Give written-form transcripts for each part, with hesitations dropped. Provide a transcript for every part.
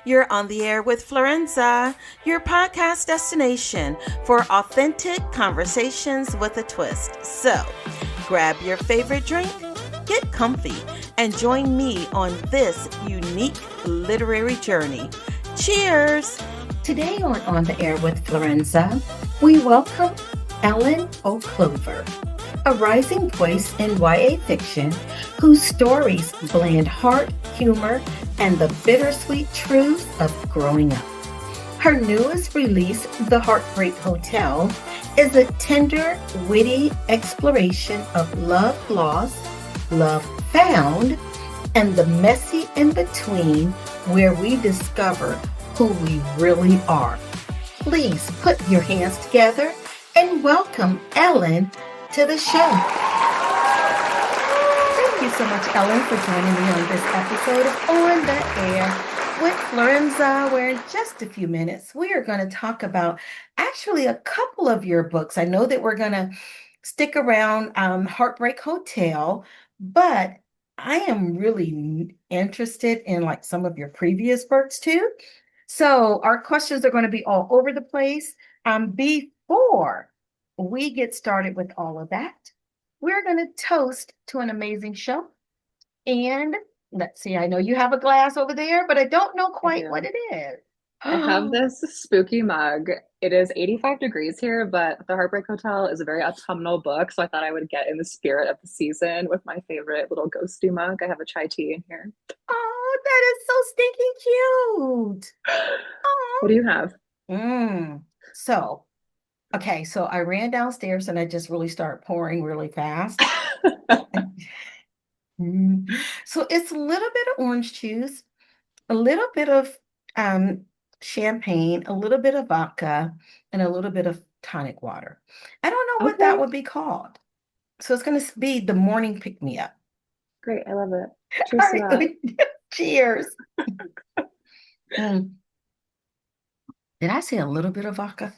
You're on the air with Florenza, your podcast destination for authentic conversations with a twist. So, grab your favorite drink, get comfy, and join me on this unique literary journey. Cheers! Today on the Air with Florenza, we welcome Ellen O'Clover, a rising voice in YA fiction whose stories blend heart, humor, and the bittersweet truth of growing up. Her newest release, The Heartbreak Hotel, is a tender, witty exploration of love lost, love found, and the messy in-between where we discover who we really are. Please put your hands together and welcome Ellen to the show. Thank you so much, Ellen, for joining me on this episode of On the Air with Florenza, where in just a few minutes we are going to talk about actually a couple of your books. I know that we're going to stick around Heartbreak Hotel, but I am really interested in like some of your previous works too. So our questions are going to be all over the place. Before we get started with all of that, we're going to toast to an amazing show. And let's see, I know you have a glass over there, but I don't know quite what it is. I have this spooky mug. It is 85 degrees here, but The Heartbreak Hotel is a very autumnal book, so I thought I would get in the spirit of the season with my favorite little ghosty mug. I have a chai tea in here. Oh, that is so stinking cute. Oh. What do you have? So I ran downstairs and I just really started pouring really fast. So it's a little bit of orange juice, a little bit of champagne, a little bit of vodka, and a little bit of tonic water. I don't know what that would be called. So it's going to be the morning pick-me-up. Great. I love it. Cheers to that. Cheers. Did I say a little bit of vodka?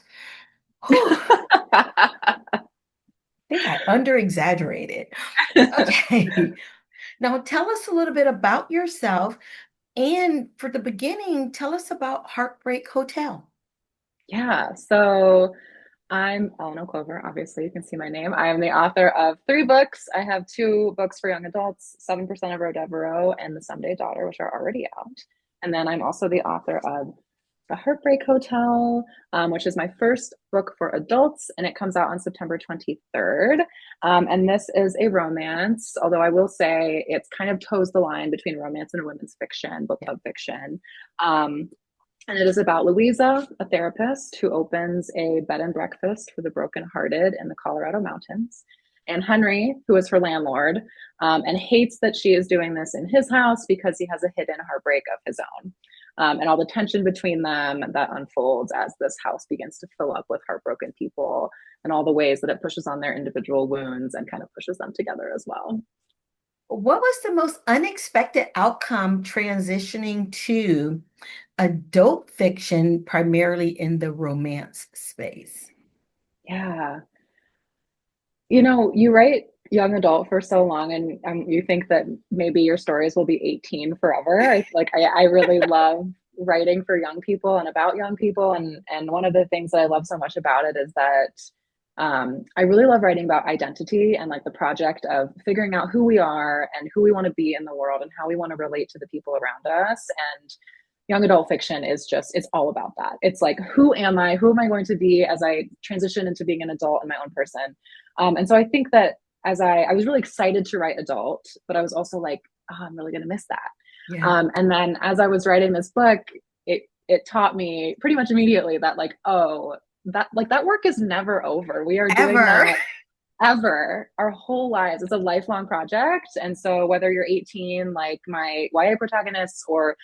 I think I under-exaggerated. Okay. Now tell us a little bit about yourself. And for the beginning, tell us about Heartbreak Hotel. Yeah, so I'm Ellen O'Clover. Obviously, you can see my name. I am the author of 3 books. I have 2 books for young adults, 7% of Roe Devereaux and The Someday Daughter, which are already out. And then I'm also the author of The Heartbreak Hotel, which is my first book for adults, and it comes out on September 23rd. And this is a romance, although I will say it's kind of toes the line between romance and women's fiction, book club fiction. And it is about Louisa, a therapist who opens a bed and breakfast for the brokenhearted in the Colorado mountains, and Henry, who is her landlord, and hates that she is doing this in his house because he has a hidden heartbreak of his own. And all the tension between them that unfolds as this house begins to fill up with heartbroken people, and all the ways that it pushes on their individual wounds and kind of pushes them together as well. What was the most unexpected outcome transitioning to adult fiction, primarily in the romance space? Yeah. You know, you write young adult for so long, and you think that maybe your stories will be 18 forever. I really love writing for young people and about young people. And one of the things that I love so much about it is that I really love writing about identity and like the project of figuring out who we are and who we want to be in the world and how we want to relate to the people around us. And young adult fiction is just, it's all about that. It's like, who am I? Who am I going to be as I transition into being an adult and my own person? And so I think that as I was really excited to write adult, but I was also like, oh, I'm really going to miss that. Yeah. And then as I was writing this book, it taught me pretty much immediately that like, oh, that work is never over. We are doing that ever, our whole lives. It's a lifelong project. And so whether you're 18, like my YA protagonists, or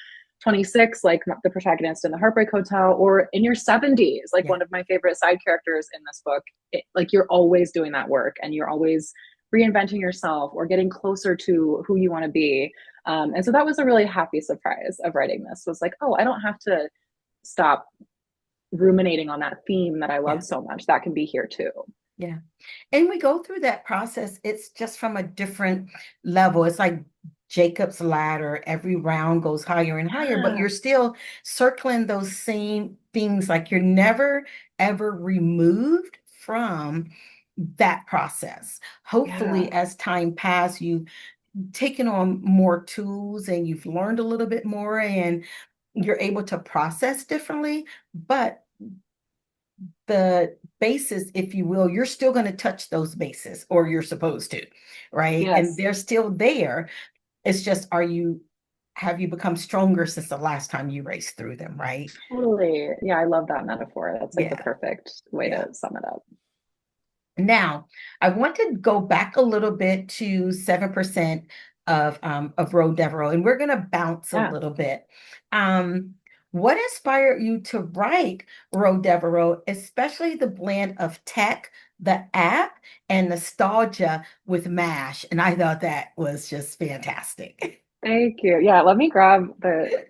26, like the protagonist in The Heartbreak Hotel, or in your 70s, like one of my favorite side characters in this book, like you're always doing that work and you're always reinventing yourself or getting closer to who you want to be. And so that was a really happy surprise of writing this, was like, oh, I don't have to stop ruminating on that theme that I love so much. That can be here too. Yeah. And we go through that process. It's just from a different level. It's like Jacob's ladder. Every round goes higher and higher, but Yeah. you're still circling those same things. Like you're never, ever removed from that process. Yeah. Hopefully, as time passes, you've taken on more tools and you've learned a little bit more and you're able to process differently. But the bases, if you will, you're still going to touch those bases, or you're supposed to, right? And Yes. they're still there. It's just, have you become stronger since the last time you raced through them, right? Totally. Yeah, I love that metaphor. That's like the Yeah, perfect way yeah. to sum it up. Now, I want to go back a little bit to 7% of Road Devereaux, and we're going to bounce a Yeah. little bit. Um, what inspired you to write Road Devereaux, especially the blend of tech, the app, and nostalgia with MASH? And I thought that was just fantastic. Thank you. Yeah, let me grab the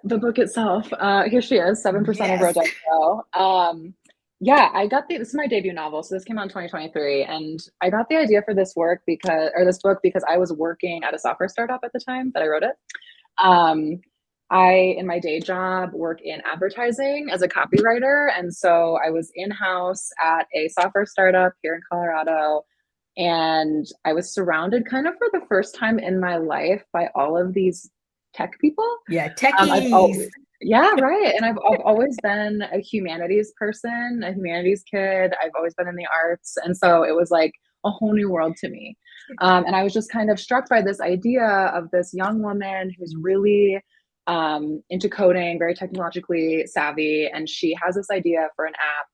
book itself. Here she is, 7% of Yes. Rodeo. Yeah, this is my debut novel. So this came out in 2023. And I got the idea for this book because I was working at a software startup at the time that I wrote it. Um, in my day job, work in advertising as a copywriter. And so I was in-house at a software startup here in Colorado. And I was surrounded kind of for the first time in my life by all of these tech people. Yeah, I've techies. always, yeah, right. And I've always been a humanities person, a humanities kid. I've always been in the arts. And so it was like a whole new world to me. And I was just kind of struck by this idea of this young woman who's really into coding, very technologically savvy. And she has this idea for an app,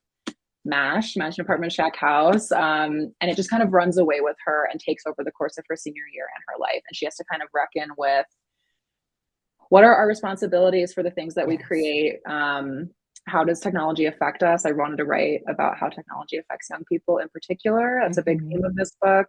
Mansion Apartment Shack House. And it just kind of runs away with her and takes over the course of her senior year and her life. And she has to kind of reckon with what are our responsibilities for the things that we Yes. create. How does technology affect us? I wanted to write about how technology affects young people in particular. That's a big theme Mhm. of this book.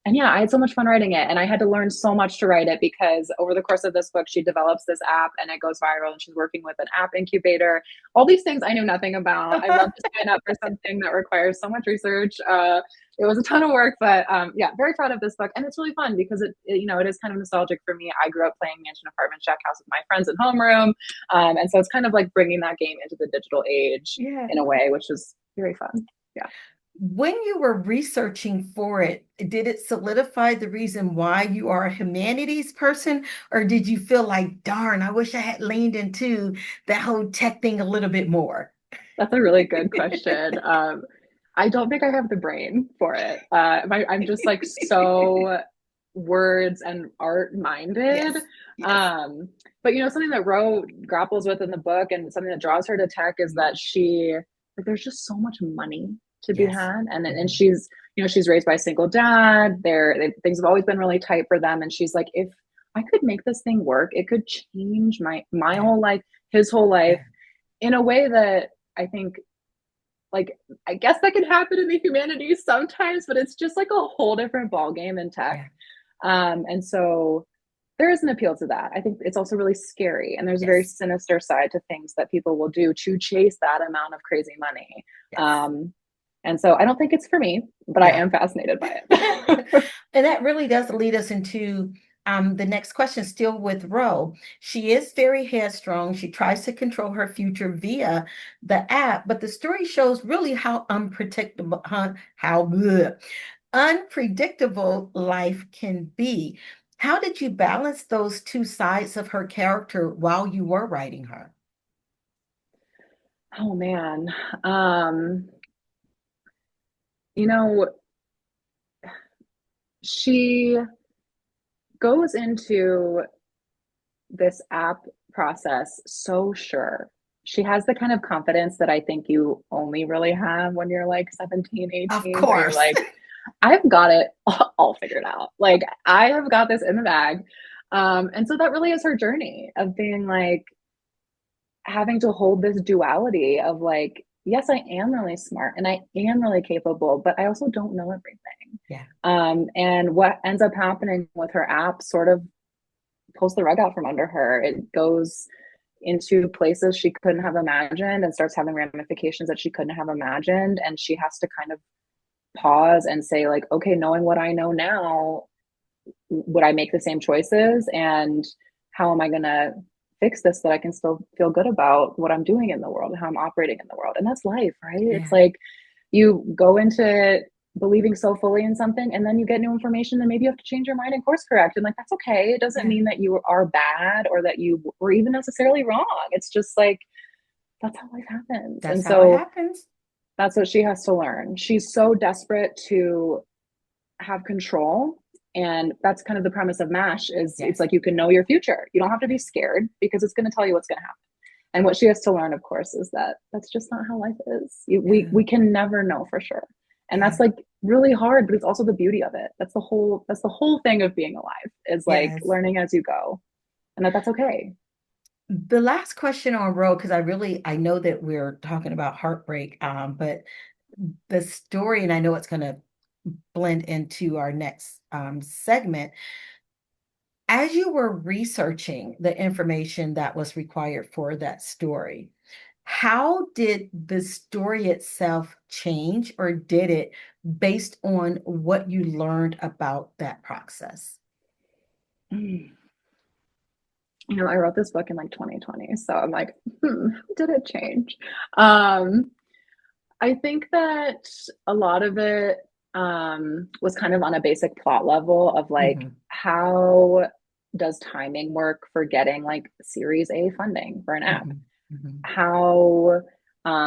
And yeah, I had so much fun writing it, and I had to learn so much to write it because over the course of this book, she develops this app and it goes viral, and she's working with an app incubator. All these things I knew nothing about. I love to sign up for something that requires so much research. It was a ton of work, but yeah, very proud of this book, and it's really fun because it is kind of nostalgic for me. I grew up playing Mansion Apartment Shack House with my friends in homeroom, and so it's kind of like bringing that game into the digital age Yeah. in a way, which was very fun. Yeah. When you were researching for it, did it solidify the reason why you are a humanities person, or did you feel like, darn, I wish I had leaned into that whole tech thing a little bit more? That's a really good question. I don't think I have the brain for it. I'm just like so words and art minded. Yes, yes, Um, but something that Ro grapples with in the book and something that draws her to tech is that there's just so much money to be yes. had, and Mhm. she's raised by a single dad. Things have always been really tight for them, and she's like, if I could make this thing work, it could change my Yeah, whole life, his whole life, yeah, in a way that I think, like, I guess that can happen in the humanities sometimes, but it's just like a whole different ballgame in tech. yeah, And so there is an appeal to that. I think it's also really scary, and there's a very yes, sinister side to things that people will do to chase that amount of crazy money. yes, Um, and so I don't think it's for me, but I yeah. am fascinated by And it. that really does lead us into the next question, still with Ro. She is very headstrong. She tries to control her future via the app, but the story shows really how unpredictable, unpredictable life can be. How did you balance those two sides of her character while you were writing her? Oh man. Um, you know, she goes into this app process so sure. She has the kind of confidence that I think you only really have when you're like 17, Of 18, where you're course. like, I've got it all figured out. Like, I have got this in the bag. And so that really is her journey of being like, having to hold this duality of like, yes, I am really smart and I am really capable, but I also don't know everything. Yeah. And what ends up happening with her app sort of pulls the rug out from under her. It goes into places she couldn't have imagined and starts having ramifications that she couldn't have imagined. And she has to kind of pause and say, like, okay, knowing what I know now, would I make the same choices? And how am I going to fix this so that I can still feel good about what I'm doing in the world and how I'm operating in the world? And that's life, right? It's Yeah. like you go into believing so fully in something and then you get new information and maybe you have to change your mind and course correct. And like, that's okay. It doesn't Yeah. mean that you are bad or that you were even necessarily wrong. It's just like, that's how life happens. That's And how it so happens. that's what she has to learn. She's so desperate to have control. And that's kind of the premise of MASH is it's Yes. like you can know your future. You don't have to be scared because it's going to tell you what's going to happen. And what she has to learn, of course, is that that's just not how life is. We can never know for sure. And Yeah. that's like really hard, but it's also the beauty of it. That's the whole thing of being alive is like Yes. learning as you go. And that's okay. The last question on road, because I know that we're talking about heartbreak, but the story, and I know it's going to blend into our next segment. As you were researching the information that was required for that story, how did the story itself change, or did it based on what you learned about that process? Mm. I wrote this book in like 2020, so I'm like, how did it change? Um, I think that a lot of it was kind of on a basic plot level of like, Hmm. how does timing work for getting like Series A funding for an app? Hmm. Hmm. How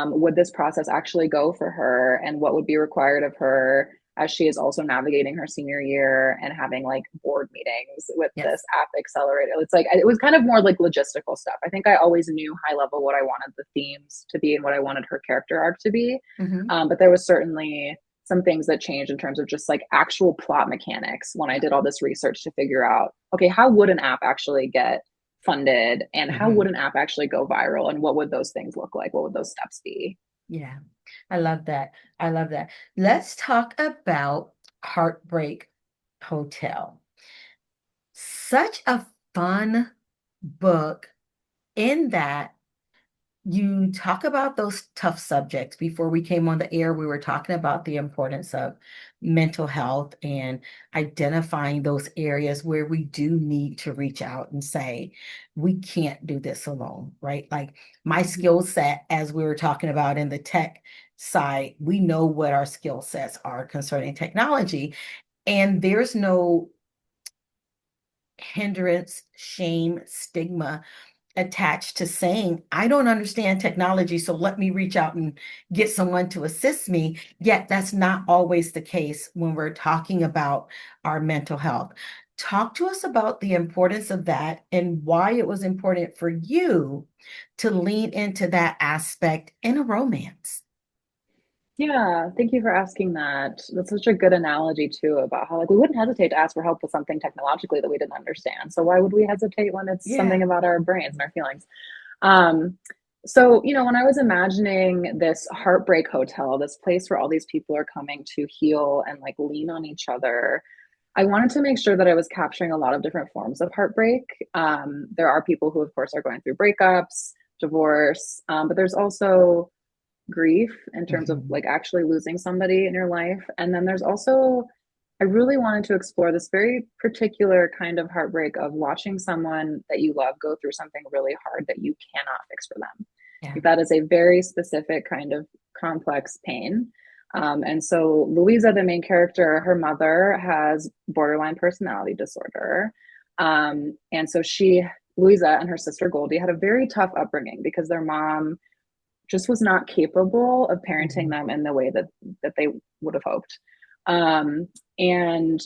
would this process actually go for her, and what would be required of her as she is also navigating her senior year and having like board meetings with this Yes. app accelerator? It's like it was kind of more like logistical stuff. I think I always knew high level what I wanted the themes to be and what I wanted her character arc to be, Hmm. but there was certainly some things that changed in terms of just like actual plot mechanics when I Yeah. did all this research to figure out, okay, how would an app actually get funded and how Hmm. would an app actually go viral and what would those things look like? What would those steps be? Yeah. I love that. I love that. Let's talk about Heartbreak Hotel. Such a fun book in that you talk about those tough subjects. Before we came on the air, we were talking about the importance of mental health and identifying those areas where we do need to reach out and say, we can't do this alone, right? Like my Mm-hmm. skill set, as we were talking about in the tech side, we know what our skill sets are concerning technology, and there's no hindrance, shame, stigma attached to saying, I don't understand technology, so let me reach out and get someone to assist me. Yet that's not always the case when we're talking about our mental health. Talk to us about the importance of that and why it was important for you to lean into that aspect in a romance. Yeah, thank you for asking that. That's such a good analogy too about how like we wouldn't hesitate to ask for help with something technologically that we didn't understand. So why would we hesitate when it's something Yeah. about our brains and our feelings? Um, so when I was imagining this heartbreak hotel, this place where all these people are coming to heal and like lean on each other, I wanted to make sure that I was capturing a lot of different forms of heartbreak. There are people who, of course, are going through breakups, divorce, but there's also grief in terms of Mhm. like actually losing somebody in your life. And then there's also, I really wanted to explore this very particular kind of heartbreak of watching someone that you love go through something really hard that you cannot fix for them. Yeah. Like, that is a very specific kind of complex pain. And so Louisa, the main character, her mother has borderline personality disorder. And so Louisa and her sister Goldie had a very tough upbringing because their mom just was not capable of parenting Mhm. them in the way that they would have hoped. And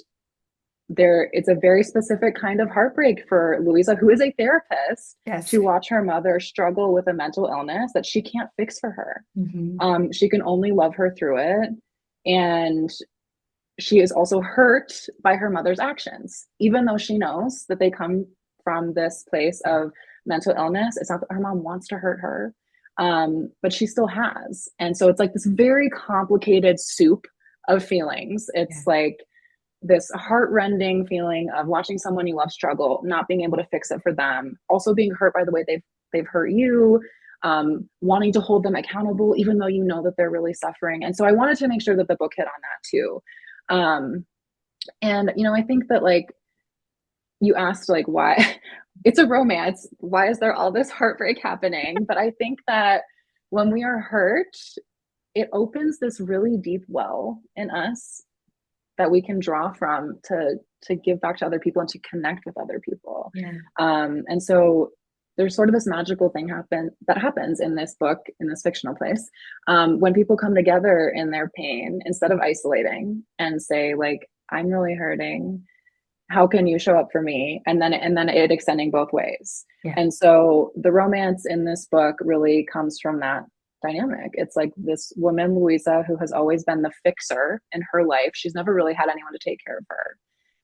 it's a very specific kind of heartbreak for Louisa, who is a therapist, Yes. to watch her mother struggle with a mental illness that she can't fix for her. Mhm. She can only love her through it. And she is also hurt by her mother's actions, even though she knows that they come from this place Yeah. of mental illness. It's not that her mom wants to hurt her, but she still has. And so it's like this very complicated soup of feelings. Yeah. It's like this heartrending feeling of watching someone you love struggle, not being able to fix it for them, also being hurt by the way they've hurt you, wanting to hold them accountable, even though you know that they're really suffering. And so I wanted to make sure that the book hit on that too. And I think that like you asked like why it's a romance. Why is there all this heartbreak happening? But I think that when we are hurt, it opens this really deep well in us that we can draw from to give back to other people and to connect with other people. Yeah. And so there's sort of this magical thing that happens in this book, in this fictional place, when people come together in their pain instead of isolating and say like, I'm really hurting, how can you show up for me, and then it extending both ways. Yeah. And so the romance in this book really comes from that dynamic. It's like this woman Louisa who has always been the fixer in her life, she's never really had anyone to take care of her,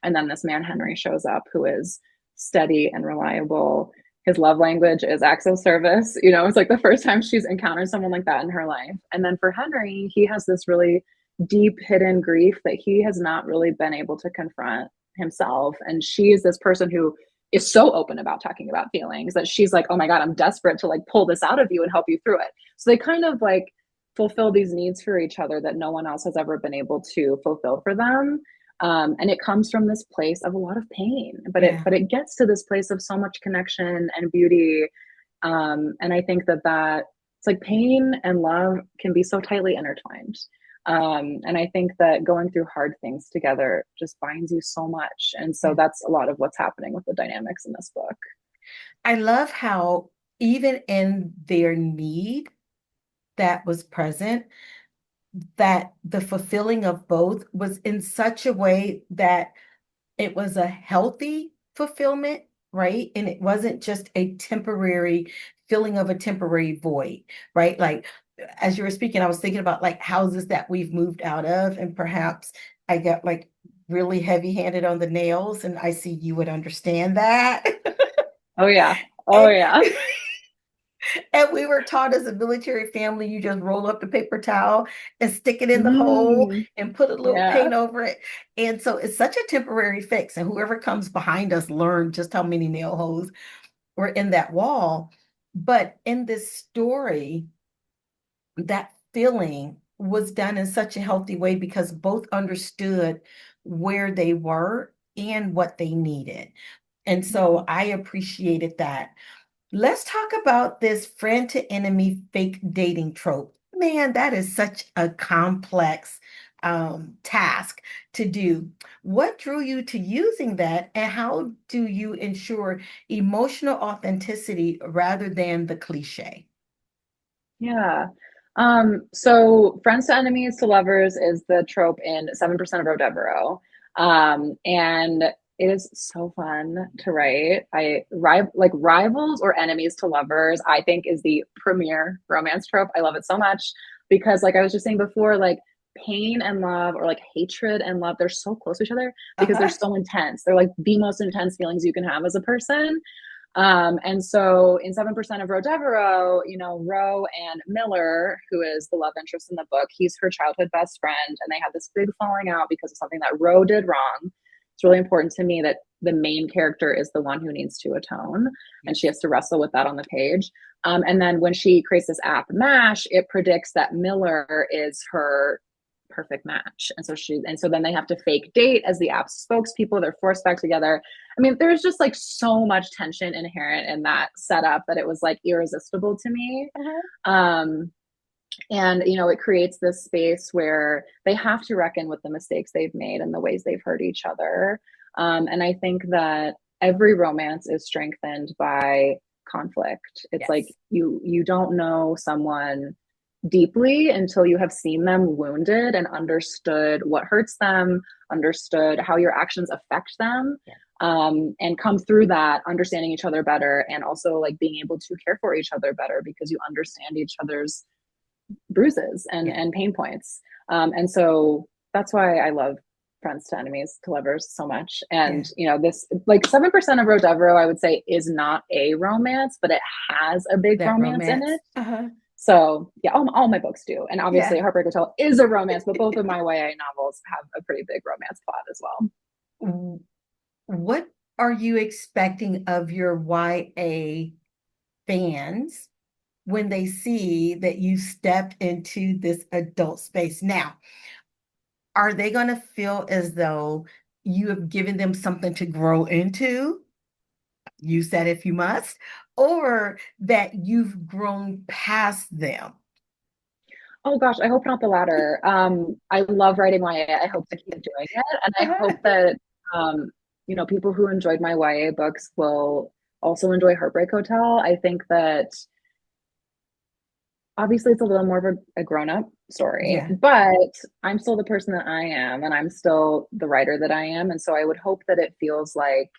and then this man Henry shows up who is steady and reliable. His love language is acts of service. It's like the first time she's encountered someone like that in her life. And then for Henry, he has this really deep hidden grief that he has not really been able to confront himself. And she is this person who is so open about talking about feelings that she's like, oh my God, I'm desperate to like pull this out of you and help you through it. So they kind of like fulfill these needs for each other that no one else has ever been able to fulfill for them. And it comes from this place of a lot of pain, but it gets to this place of so much connection and beauty. And I think that it's like pain and love can be so tightly intertwined. And I think that going through hard things together just binds you so much. And so that's a lot of what's happening with the dynamics in this book. I love how even in their need that was present, that the fulfilling of both was in such a way that it was a healthy fulfillment, right? And it wasn't just a temporary filling of a temporary void, right? Like as you were speaking, I was thinking about like houses that we've moved out of, and perhaps I got like really heavy-handed on the nails, and I see you would understand that. Oh yeah. Oh And yeah. and we were taught as a military family, you just roll up the paper towel and stick it in the hole Mm, and put a little yeah. paint over it. And so it's such a temporary fix. And whoever comes behind us learn just how many nail holes were in that wall. But in this story, that feeling was done in such a healthy way because both understood where they were and what they needed. And so I appreciated that. Let's talk about this friend to enemy fake dating trope. Man, that is such a complex task to do. What drew you to using that, and how do you ensure emotional authenticity rather than the cliche? Yeah. So friends to enemies to lovers is the trope in 7% of Roe Devereaux. And it is so fun to write. Like rivals or enemies to lovers, I think is the premier romance trope. I love it so much because like I was just saying before, like pain and love or like hatred and love, they're so close to each other because they're Uh-huh. so intense. They're like the most intense feelings you can have as a person. And so in 7% of Roe Devereaux, Roe and Miller, who is the love interest in the book, he's her childhood best friend. And they have this big falling out because of something that Roe did wrong. It's really important to me that the main character is the one who needs to atone, and she has to wrestle with that on the page. And then when she creates this app, MASH, it predicts that Miller is her perfect match. And so then they have to fake date as the app's spokespeople. They're forced back together. I mean, there's just like so much tension inherent in that setup that it was like irresistible to me. Um, and it creates this space where they have to reckon with the mistakes they've made and the ways they've hurt each other. And I think that every romance is strengthened by conflict. It's like Yes. you don't know someone deeply until you have seen them wounded and understood what hurts them, understood how your actions affect them, Yeah. and come through that understanding each other better, and also like being able to care for each other better because you understand each other's bruises Yeah. and pain points. And so that's why I love friends to enemies to lovers so much. Yeah. And this like 7% of Roe Devereaux, I would say, is not a romance, but it has a big That romance in romance. it. Uh-huh. So yeah, all my books do. And obviously Yeah. Heartbreak Hotel is a romance, but both of my YA novels have a pretty big romance plot as well. What are you expecting of your YA fans when they see that you stepped into this adult space? Now, are they going to feel as though you have given them something to grow into, use that if you must, or that you've grown past them. Oh gosh, I hope not the latter. I love writing YA. I hope to keep doing it. And I hope that, um, people who enjoyed my YA books will also enjoy Heartbreak Hotel. I think that obviously it's a little more of a grown-up story, Yeah, but I'm still the person that I am, and I'm still the writer that I am. And so I would hope that it feels like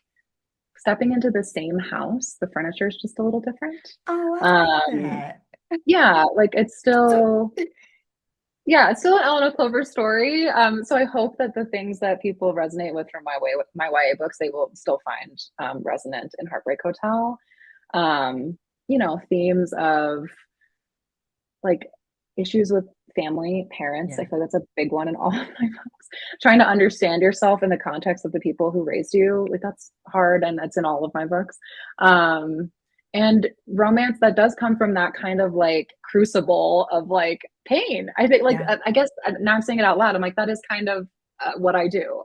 stepping into the same house. The furniture is just a little different. oh, I like Um, that. yeah, like it's So, still, yeah, it's still an Eleanor Clover story. So I hope that the things that people resonate with from my YA books, they will still find resonant in Heartbreak Hotel. Um, themes of like issues with family, parents. I yeah, feel like that's a big one in all of my books. Trying to understand yourself in the context of the people who raised you, like that's hard, and that's in all of my books. Um, and romance that does come from that kind of like crucible of like pain. I think like yeah, I guess now I'm saying it out loud. I'm like that is kind of what I do.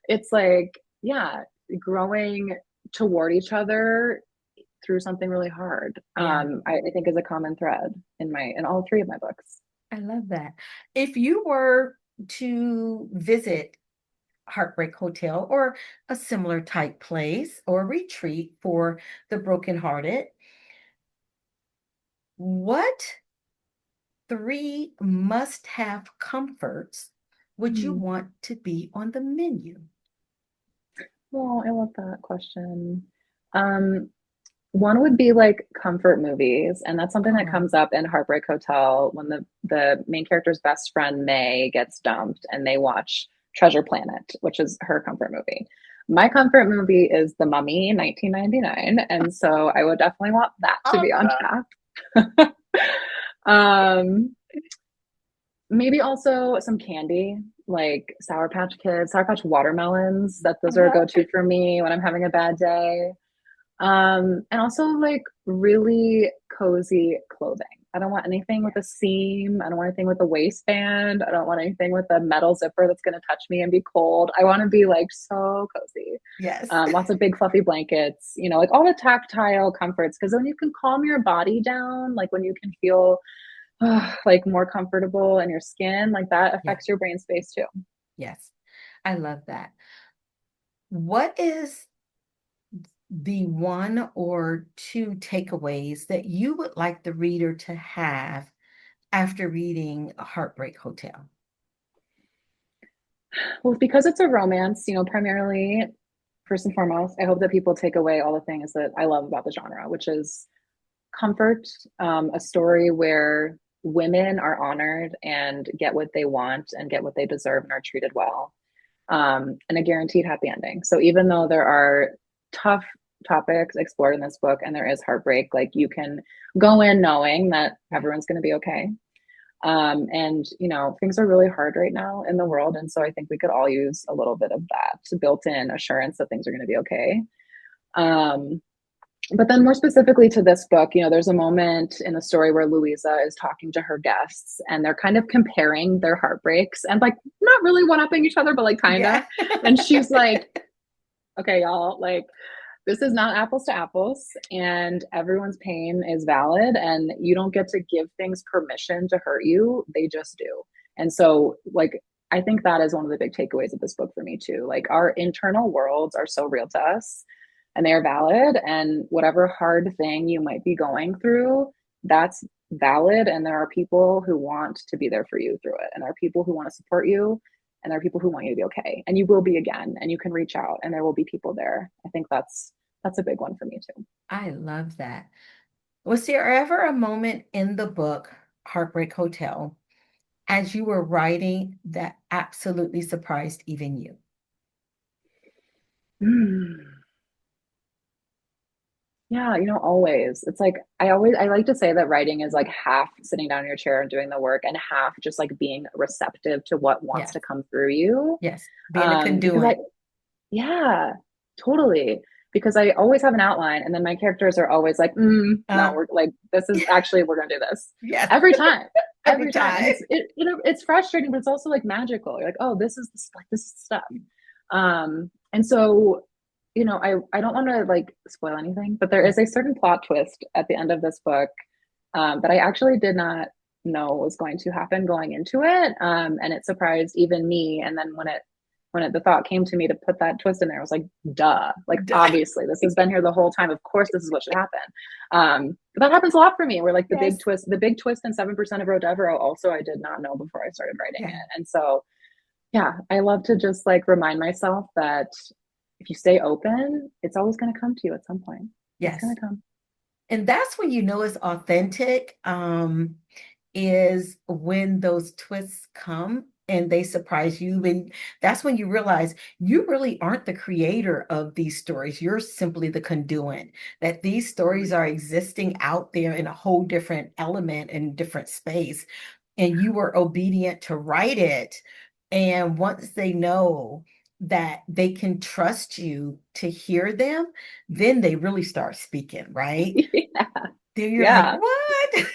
It's like yeah, growing toward each other through something really hard. yeah. I think is a common thread in all three of my books. I love that. If you were to visit Heartbreak Hotel or a similar type place or retreat for the brokenhearted, what three must-have comforts would you Hmm. want to be on the menu? Well, I love that question. Um, One would be like comfort movies, and that's something that Oh, comes up in Heartbreak Hotel when the main character's best friend May gets dumped, and they watch Treasure Planet, which is her comfort movie. My comfort movie is The Mummy, 1999, and so I would definitely want that to be on awesome. tap. Um, Maybe also some candy, like Sour Patch Kids, Sour Patch watermelons. That those are a Uh-huh. go-to for me when I'm having a bad day. And also like really cozy clothing. I don't want anything with a seam. I don't want anything with a waistband. I don't want anything with a metal zipper that's going to touch me and be cold. I want to be like so cozy. Yes. Lots of big fluffy blankets, like all the tactile comforts. Because when you can calm your body down, like when you can feel like more comfortable in your skin, like that Yeah. affects your brain space too. Yes. I love that. What is the one or two takeaways that you would like the reader to have after reading Heartbreak Hotel? Well, because it's a romance, primarily, first and foremost, I hope that people take away all the things that I love about the genre, which is comfort, a story where women are honored and get what they want and get what they deserve and are treated well, and a guaranteed happy ending. So even though there are tough topics explored in this book and there is heartbreak, like you can go in knowing that Yeah. everyone's going to be okay. And things are really hard right now in the world, and so I think we could all use a little bit of that built-in assurance that things are going to be okay. um, but then more specifically to this book, there's a moment in the story where Louisa is talking to her guests and they're kind of comparing their heartbreaks and like not really one-upping each other, but like kind of. Yeah. And she's like, okay, y'all, like this is not apples to apples, and everyone's pain is valid, and you don't get to give things permission to hurt you. They just do. And so, like, I think that is one of the big takeaways of this book for me, too. Like, our internal worlds are so real to us and they are valid. And whatever hard thing you might be going through, that's valid. And there are people who want to be there for you through it. And there are people who want to support you. And there are people who want you to be okay. And you will be again. And you can reach out and there will be people there. I think that's a big one for me too. I love that. Was there ever a moment in the book, Heartbreak Hotel, as you were writing that absolutely surprised even you? Mm. Yeah, always. It's like I like to say that writing is like half sitting down in your chair and doing the work and half just like being receptive to what wants Yes. to come through you. Yes. Being a Because conduit. yeah, totally. Because I always have an outline and then my characters are always like, no, Uh, we're like, this is actually, we're gonna do this yes. every time, Every every time. And time. it's frustrating, but it's also like magical. You're like, oh, this is like, this is stuff. And so, I don't want to like spoil anything, but there Yeah. is a certain plot twist at the end of this book that I actually did not know was going to happen going into it. And it surprised even me. And then when the thought came to me to put that twist in there, I was like, duh, like obviously this has been here the whole time. Of course, this is what should happen. But that happens a lot for me where like Yes. the big twist in 7% of Rodevero also I did not know before I started writing Yeah. it. And so yeah, I love to just like remind myself that if you stay open, it's always going to come to you at some point. It's Yes. going to come. And that's when you know it's authentic, is when those twists come and they surprise you. And that's when you realize you really aren't the creator of these stories. You're simply the conduit, that these stories are existing out there in a whole different element and different space. And you were obedient to write it. And once they know that they can trust you to hear them, then they really start speaking, right? Yeah. Then you're like, Yeah. what?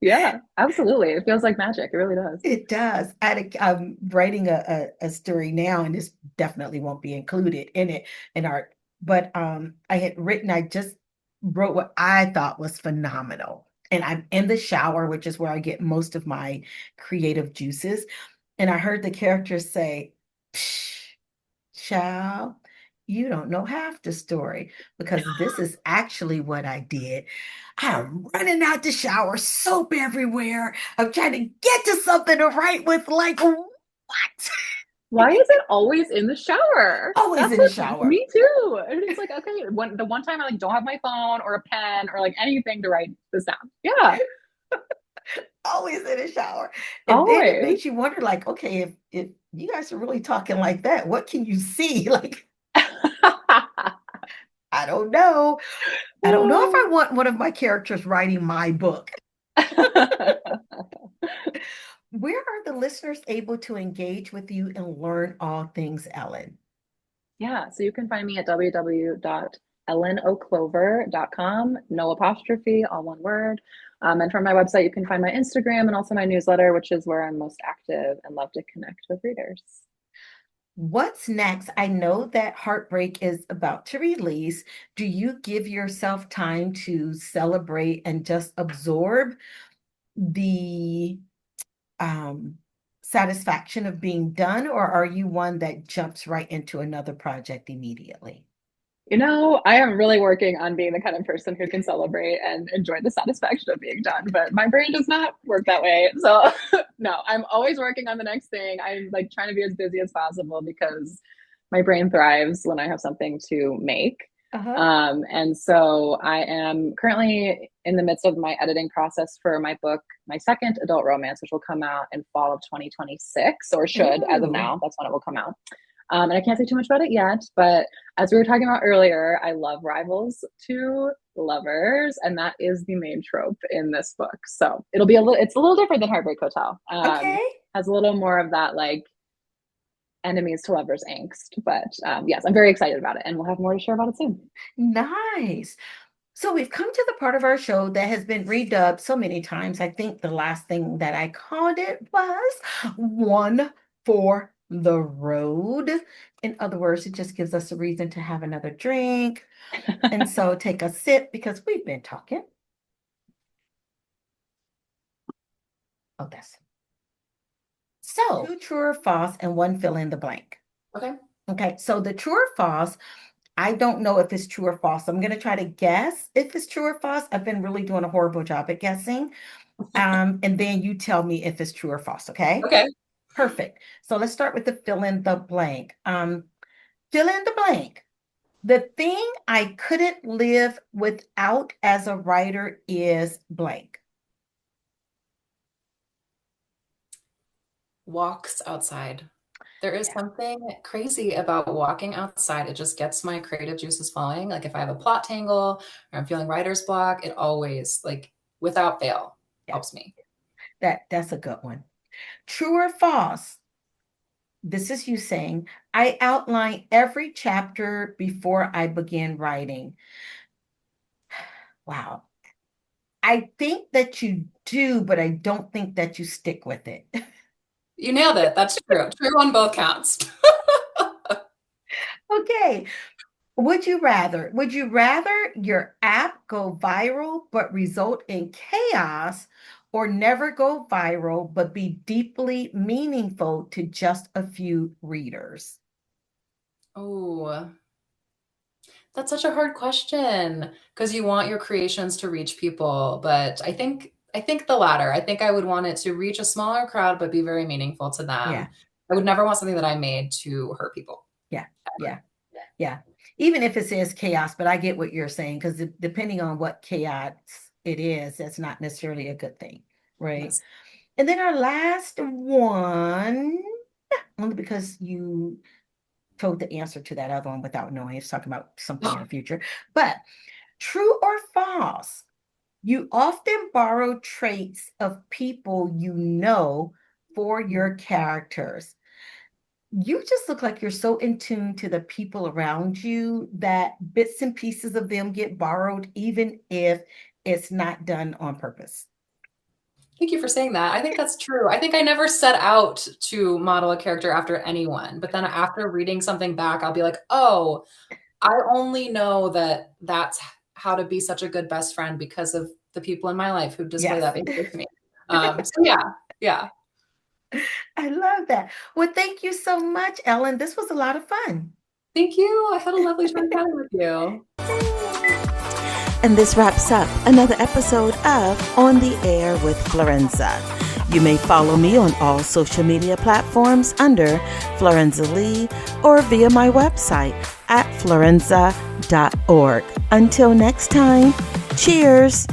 Yeah. Absolutely. It feels like magic. It really does. It does. I'm writing a story now, and this definitely won't be included in it in our. But I just wrote what I thought was phenomenal, and I'm in the shower, which is where I get most of my creative juices. And I heard the characters say, Psh, child, you don't know half the story because this is actually what I did. I'm running out the shower, soap everywhere. I'm trying to get to something to write with, like, what? Why is it always in the shower? Always That's in the what shower. me too. And it's like, okay, the one time I like don't have my phone or a pen or like anything to write this down. Yeah, Always in the shower. And then it always. makes you wonder, like, okay, if you guys are really talking like that, what can you see? Like, I don't know. I don't know if I want one of my characters writing my book. Where are the listeners able to engage with you and learn all things Ellen? Yeah, so you can find me at www.ellenoclover.com, no apostrophe, all one word. And from my website, you can find my Instagram and also my newsletter, which is where I'm most active and love to connect with readers. What's next? I know that Heartbreak is about to release. Do you give yourself time to celebrate and just absorb the um, satisfaction of being done, or are you one that jumps right into another project immediately? I am really working on being the kind of person who can celebrate and enjoy the satisfaction of being done, but my brain does not work that way. So, no, I'm always working on the next thing. I'm like trying to be as busy as possible because my brain thrives when I have something to make. Uh-huh. And so I am currently in the midst of my editing process for my book, my second adult romance, which will come out in fall of 2026, or should as of Ooh. now. That's when it will come out. And I can't say too much about it yet, but as we were talking about earlier, I love rivals to lovers, and that is the main trope in this book. So it's a little different than Heartbreak Hotel. Okay. Has a little more of that like enemies to lovers angst, but yes, I'm very excited about it, and we'll have more to share about it soon. Nice. So we've come to the part of our show that has been redubbed so many times. I think the last thing that I called it was One for the Road. In other words, it just gives us a reason to have another drink. And so take a sip because we've been talking. Oh, that's so two true or false and one fill in the blank. Okay. Okay, so the true or false, I don't know if it's true or false. I'm going to try to guess if it's true or false. I've been really doing a horrible job at guessing. And then you tell me if it's true or false, okay? Okay. Perfect. So let's start with the fill in the blank. Fill in the blank. The thing I couldn't live without as a writer is blank. Walks outside. There is Yeah. something crazy about walking outside. It just gets my creative juices flowing. Like if I have a plot tangle or I'm feeling writer's block, it always, like without fail, Yeah. helps me. That's a good one. True or false? This is you saying, I outline every chapter before I begin writing. Wow. I think that you do, but I don't think that you stick with it. You nailed it. That's true. True on both counts. Okay. Would you rather your app go viral but result in chaos, or never go viral but be deeply meaningful to just a few readers? Oh, that's such a hard question because you want your creations to reach people, but I think the latter. I think I would want it to reach a smaller crowd but be very meaningful to Yeah, them. I would never want something that I made to hurt people yeah, ever. yeah, yeah. Even if it says chaos, but I get what you're saying, because depending on what chaos it is, that's not necessarily a good thing, right? Yes. And then our last one, only because you told the answer to that other one without knowing, it's talking about something in the future. But true or false, you often borrow traits of people you know for your characters. You just look like you're so in tune to the people around you that bits and pieces of them get borrowed, even if it's not done on purpose. Thank you for saying that. I think that's true. I think I never set out to model a character after anyone, but then after reading something back, I'll be like, oh, I only know that that's how to be such a good best friend because of the people in my life who display Yes. that behavior to me. So yeah, yeah. I love that. Well, thank you so much, Ellen. This was a lot of fun. Thank you. I had a lovely time chatting with you. And this wraps up another episode of On the Air with Florenza. You may follow me on all social media platforms under Florenza Lee or via my website at florenza.org. Until next time, cheers.